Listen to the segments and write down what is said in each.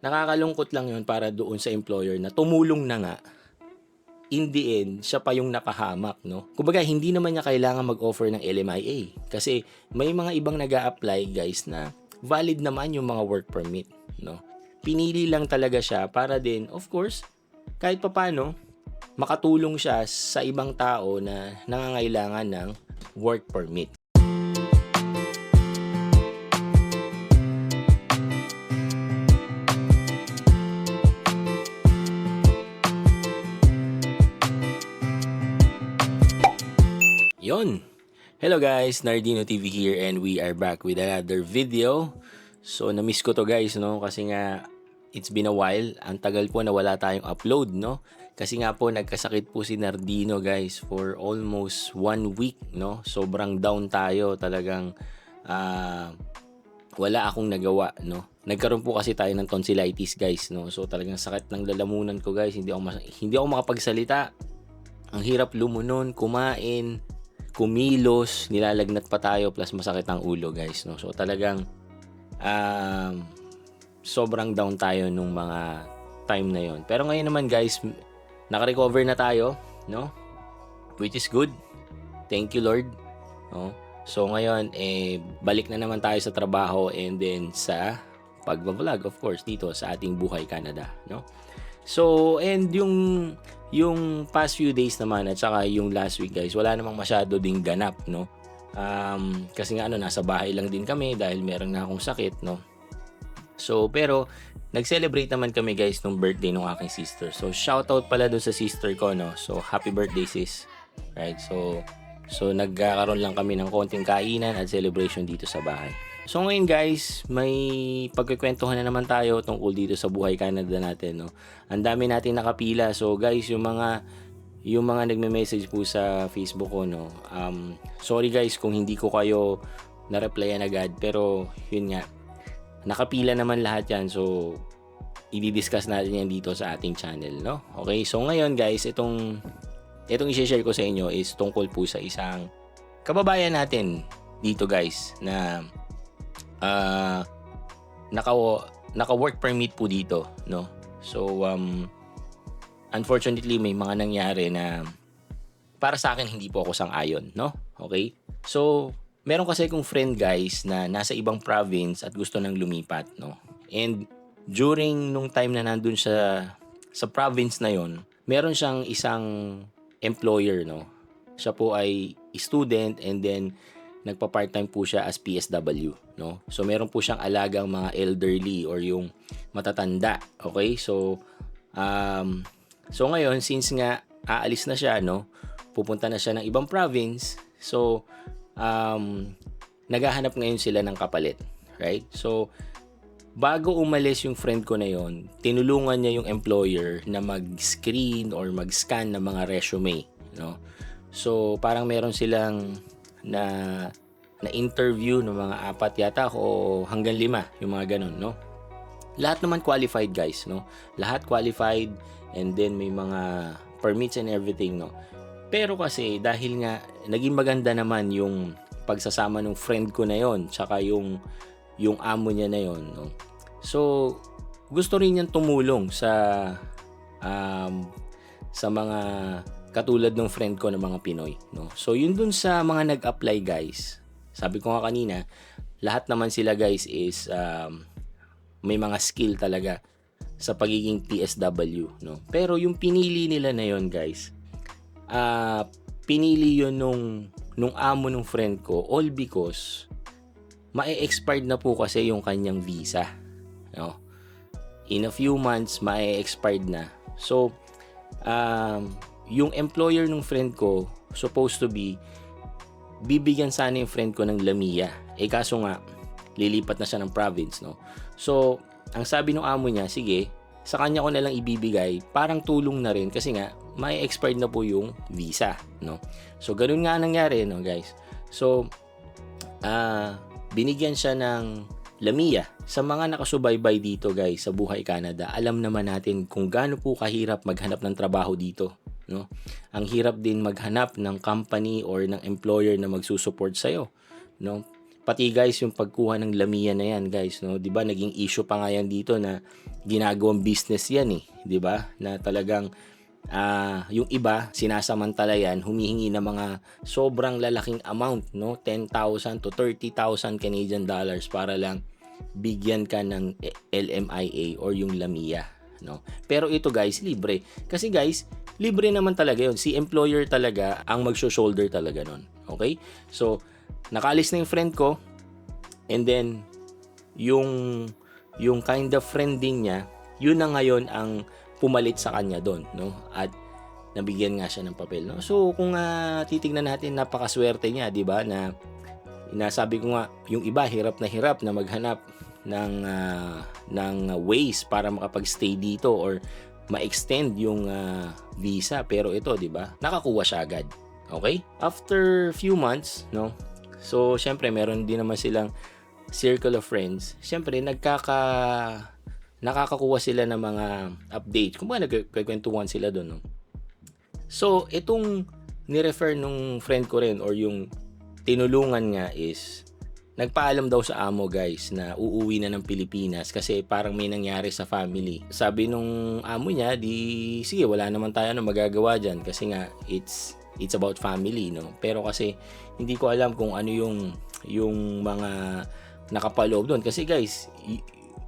Nakakalungkot lang 'yun para doon sa employer na tumulong na nga, in the end siya pa yung nakahamak 'no. Kumbaga hindi naman niya kailangan mag-offer ng LMIA kasi may mga ibang nag-a-apply guys na valid naman yung mga work permit 'no. Pinili lang talaga siya para din of course, kahit papaano makatulong siya sa ibang tao na nangangailangan ng work permit. Yon. Hello guys, Nardino TV here and we are back with another video. So na-miss ko to guys no kasi nga it's been a while. Ang tagal po na wala tayong upload no. Kasi nga po nagkasakit po si Nardino guys for almost 1 week no. Sobrang down tayo talagang wala akong nagawa no. Nagkaroon po kasi tayo ng tonsillitis guys no. So talagang sakit ng lalamunan ko guys. Hindi ako makapagsalita. Ang hirap lumunon, kumain, kumilos, nilalagnat pa tayo plus masakit ang ulo guys no. So talagang sobrang down tayo nung mga time na yon. Pero ngayon naman guys, naka-recover na tayo no. Which is good. Thank you Lord. No. So ngayon balik na naman tayo sa trabaho and then sa pagba-vlog of course dito sa ating Buhay Canada no. So and yung past few days naman at saka yung last week guys, wala namang masyado ding ganap no. Kasi nga nasa bahay lang din kami dahil meron na akong sakit no. So pero nag-celebrate naman kami guys nung birthday ng aking sister. So shoutout pala doon sa sister ko no. So happy birthday sis. Right? So nagkakaroon lang kami ng konting kainan at celebration dito sa bahay. So ngayon guys, may pagkukwentuhan na naman tayo tungkol dito sa Buhay Canada natin no. Ang dami nating nakapila. So guys, yung mga nagme-message po sa Facebook ko no. Sorry guys kung hindi ko kayo na-replyan agad pero yun nga. Nakapila naman lahat 'yan. So i-discuss natin yan dito sa ating channel no. Okay? So ngayon guys, itong i-share ko sa inyo is tungkol po sa isang kababayan natin dito guys na naka work permit po dito no. So unfortunately may mga nangyari na para sa akin hindi po ako sang-ayon no. Okay? So meron kasi akong friend guys na nasa ibang province at gusto nang lumipat no. And during nung time na nandun sa province na yon, meron siyang isang employer no. Siya po ay student and then nagpa-part-time po siya as PSW no. So meron po siyang alagang mga elderly or yung matatanda. Okay? So ngayon since nga aalis na siya no, pupunta na siya ng ibang province. So naghahanap ngayon sila ng kapalit, right? So bago umalis yung friend ko na yon, tinulungan niya yung employer na mag-screen or mag-scan ng mga resume no. So parang meron silang na interview ng mga 4 yata o hanggang 5 yung mga ganun no. Lahat naman qualified guys no. Lahat qualified and then may mga permits and everything no. Pero kasi dahil nga naging maganda naman yung pagsasama ng friend ko na yon tsaka yung amo niya na yon no. So gusto rin niyang tumulong sa mga katulad ng friend ko na mga Pinoy no. So yun dun sa mga nag-apply guys. Sabi ko nga kanina, lahat naman sila guys is may mga skill talaga sa pagiging PSW no. Pero yung pinili nila na yon guys, pinili yon nung amo ng friend ko all because ma-expired na po kasi yung kanyang visa no. In a few months ma-expired na. So yung employer ng friend ko supposed to be bibigyan sana yung friend ko ng Lamia. Kaso nga lilipat na siya ng province no. So ang sabi ng amo niya, sige, sa kanya ko na lang ibibigay, parang tulong na rin kasi nga may expired na po yung visa no. So ganun nga nangyari no guys. So binigyan siya ng Lamia. Sa mga nakasubaybay dito guys sa Buhay Canada, alam naman natin kung gaano po kahirap maghanap ng trabaho dito no. Ang hirap din maghanap ng company or ng employer na magsusupport sa iyo no. Pati guys, yung pagkuha ng Lamia na yan guys, no? 'Di ba naging issue pa nga yan dito na ginagawang business yan eh, 'di ba? Na talagang yung iba sinasamantala yan, humihingi ng mga sobrang lalaking amount, no? 10,000 to 30,000 Canadian dollars para lang bigyan ka ng LMIA or yung Lamia, no? Pero ito guys, libre. Kasi guys, libre naman talaga yon. Si employer talaga ang magso-shoulder talaga nun. Okay? So, nakaalis na yung friend ko, and then yung kind of friend din niya, yun na ngayon ang pumalit sa kanya doon, no? At nabigyan nga siya ng papel, no? So kung titingnan natin, napakaswerte niya, 'di ba? Na nasabi ko nga, yung iba hirap na maghanap ng ways para makapag-stay dito or ma-extend yung visa, pero ito, 'di ba? Nakakuha siya agad. Okay? After few months, no? So syempre meron din naman silang circle of friends. Syempre nakakakuha sila ng mga updates. Kung ba nagkikwentuhan sila doon, no? So itong ni-refer nung friend ko rin or yung tinulungan nga is nagpaalam daw sa amo guys na uuwi na ng Pilipinas kasi parang may nangyari sa family. Sabi nung amo niya, di sige, wala naman tayo na magagawa dyan kasi nga it's about family, no? Pero kasi hindi ko alam kung ano yung mga nakapaloob doon kasi guys,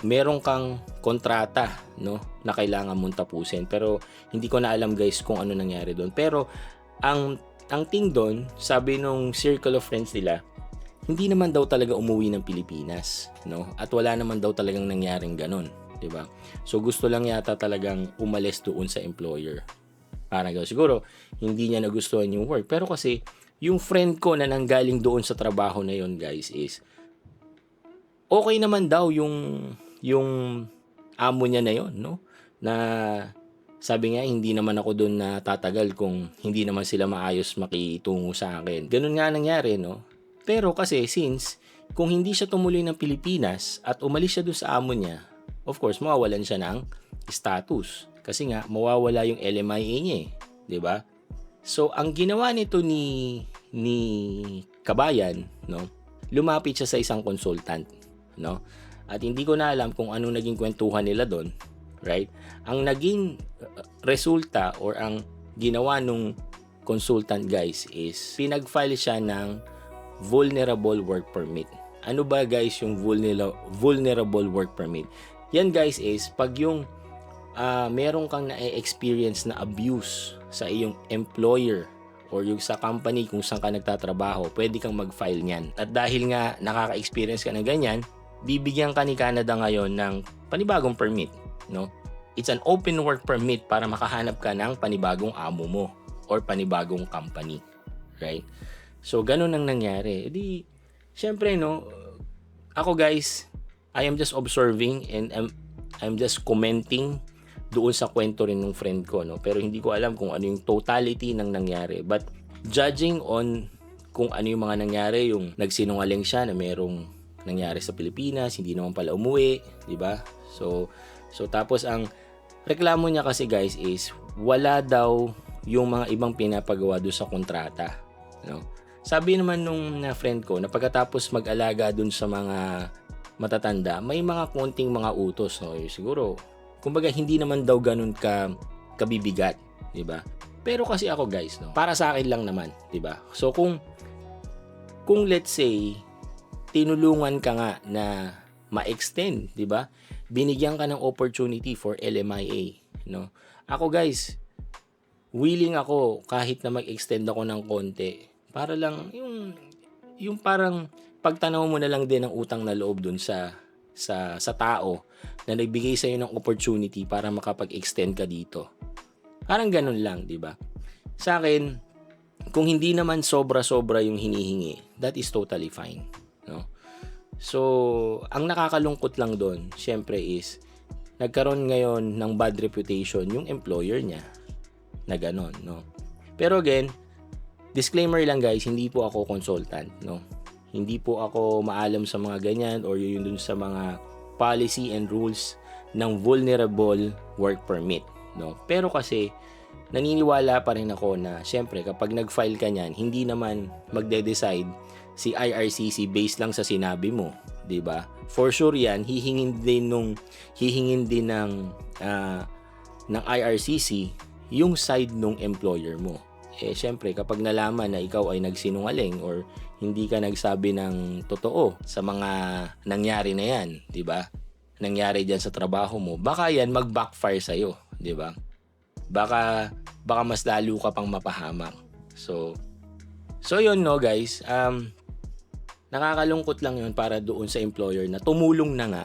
meron kang kontrata, no, na kailangan mong tapusin, pero hindi ko na alam guys kung ano nangyari doon. Pero ang thing doon, sabi nung circle of friends nila, hindi naman daw talaga umuwi ng Pilipinas, no? At wala naman daw talagang nangyaring ganun, 'di ba? So gusto lang yata talagang umalis doon sa employer. Parang gano'n. Siguro hindi niya nagustuhan yung work, pero kasi yung friend ko na nanggaling doon sa trabaho na yon guys is okay naman daw yung amo niya na yon, no? Na sabi nga, hindi naman ako doon na tatagal kung hindi naman sila maayos makitungo sa akin. Ganun nga nangyari, no? Pero kasi since kung hindi siya tumuloy ng Pilipinas at umalis siya doon sa amo niya, of course, mawawalan siya ng status. Kasi nga, mawawala yung LMIA niya eh. 'Di ba? So, ang ginawa nito ni Kabayan, no? Lumapit siya sa isang consultant, no? At hindi ko na alam kung anong naging kwentuhan nila doon, right? Ang naging resulta or ang ginawa nung consultant guys is pinag-file siya ng vulnerable work permit. Ano ba guys yung vulnerable work permit? Yan guys is pag yung meron kang na-experience na abuse sa iyong employer or yung sa company kung saan ka nagtatrabaho, pwede kang mag-file niyan. At dahil nga nakaka-experience ka ng ganyan, bibigyan ka ni Canada ngayon ng panibagong permit, no? It's an open work permit para makahanap ka ng panibagong amo mo or panibagong company, right? So ganun ang nangyari. Di syempre, no, ako guys, I am just observing and I'm just commenting doon sa kwento rin ng friend ko, no? Pero hindi ko alam kung ano yung totality ng nangyari. But judging on kung ano yung mga nangyari, yung nagsinungaling siya na merong nangyari sa Pilipinas, hindi naman pala umuwi, di ba? So tapos ang reklamo niya kasi guys is wala daw yung mga ibang pinapagawa doon sa kontrata, no? Sabi naman nung friend ko na pagkatapos mag-alaga doon sa mga matatanda, may mga konting mga utos, no? Siguro kumbaga hindi naman daw ganun kabibigat, 'di ba? Pero kasi ako guys, no, para sa akin lang naman, 'di ba? So kung let's say tinulungan ka nga na ma-extend, 'di ba? Binigyan ka ng opportunity for LMIA, no? Ako guys, willing ako kahit na mag-extend ako ng konti para lang yung parang pagtanaw mo na lang din ang utang na loob dun sa tao na nagbigay sa iyo ng opportunity para makapag-extend ka dito. Parang ganun lang, 'di ba? Sa akin, kung hindi naman sobra-sobra yung hinihingi, that is totally fine, no? So, ang nakakalungkot lang doon, syempre is nagkaroon ngayon ng bad reputation yung employer niya na ganon, no? Pero again, disclaimer lang guys, hindi po ako consultant, no? Hindi po ako maalam sa mga ganyan or yun dun sa mga policy and rules ng vulnerable work permit, no? Pero kasi naniniwala pa rin ako na syempre kapag nag-file ka niyan, hindi naman magde-decide si IRCC based lang sa sinabi mo, 'di ba? For sure 'yan, hihingin din ng IRCC yung side nung employer mo. Syempre kapag nalaman na ikaw ay nagsinungaling or hindi ka nagsabi ng totoo sa mga nangyari na 'yan, 'di ba? Nangyari diyan sa trabaho mo, baka 'yan mag-backfire sa iyo, 'di ba? Baka mas lalo ka pang mapahamak. So yun no guys, nakakalungkot lang yun para doon sa employer na tumulong na nga.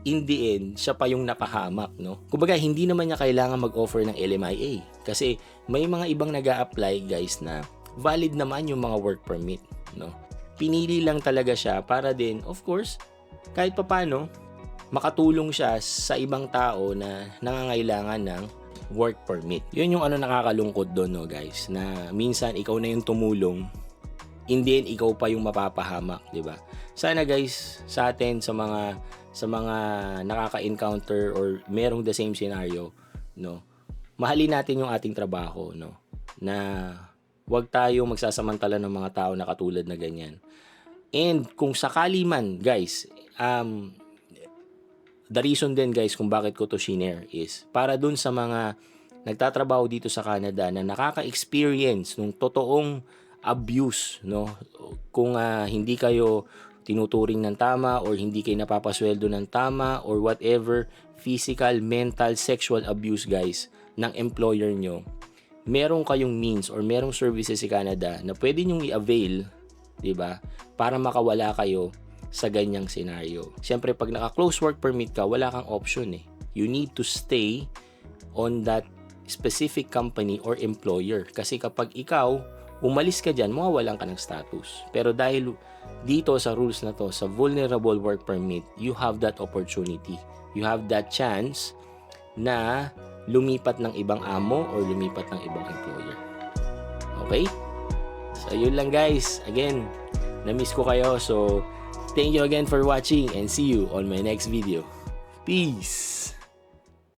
In the end, siya pa yung napahamak, no? Kumbaga, hindi naman niya kailangan mag-offer ng LMIA. Kasi may mga ibang nag-a-apply, guys, na valid naman yung mga work permit, no? Pinili lang talaga siya para din, of course, kahit papano, makatulong siya sa ibang tao na nangangailangan ng work permit. Yun yung nakakalungkot doon, no, guys? Na minsan, ikaw na yung tumulong, in the end, ikaw pa yung mapapahamak, di ba? Sana, guys, sa atin, sa mga nakaka-encounter or merong the same scenario, no, mahalin natin yung ating trabaho, no, na wag tayo magsasamantala ng mga tao na katulad na ganyan. And kung sakali man, guys, the reason din, guys, kung bakit ko to share is para dun sa mga nagtatrabaho dito sa Canada na nakaka-experience ng totoong abuse, no, kung hindi kayo tinuturing ng tama or hindi kayo napapasweldo ng tama or whatever physical, mental, sexual abuse, guys, ng employer nyo, meron kayong means or merong services sa Canada na pwede nyong i-avail, diba, para makawala kayo sa ganyang scenario. Siyempre, pag naka-close work permit ka, wala kang option eh. You need to stay on that specific company or employer. Kasi kapag ikaw umalis ka dyan, mawawalan ka ng status. Pero dahil dito sa rules na to, sa vulnerable work permit, you have that opportunity. You have that chance na lumipat ng ibang amo or lumipat ng ibang employer. Okay? So, yun lang guys. Again, na-miss ko kayo. So, thank you again for watching and see you on my next video. Peace!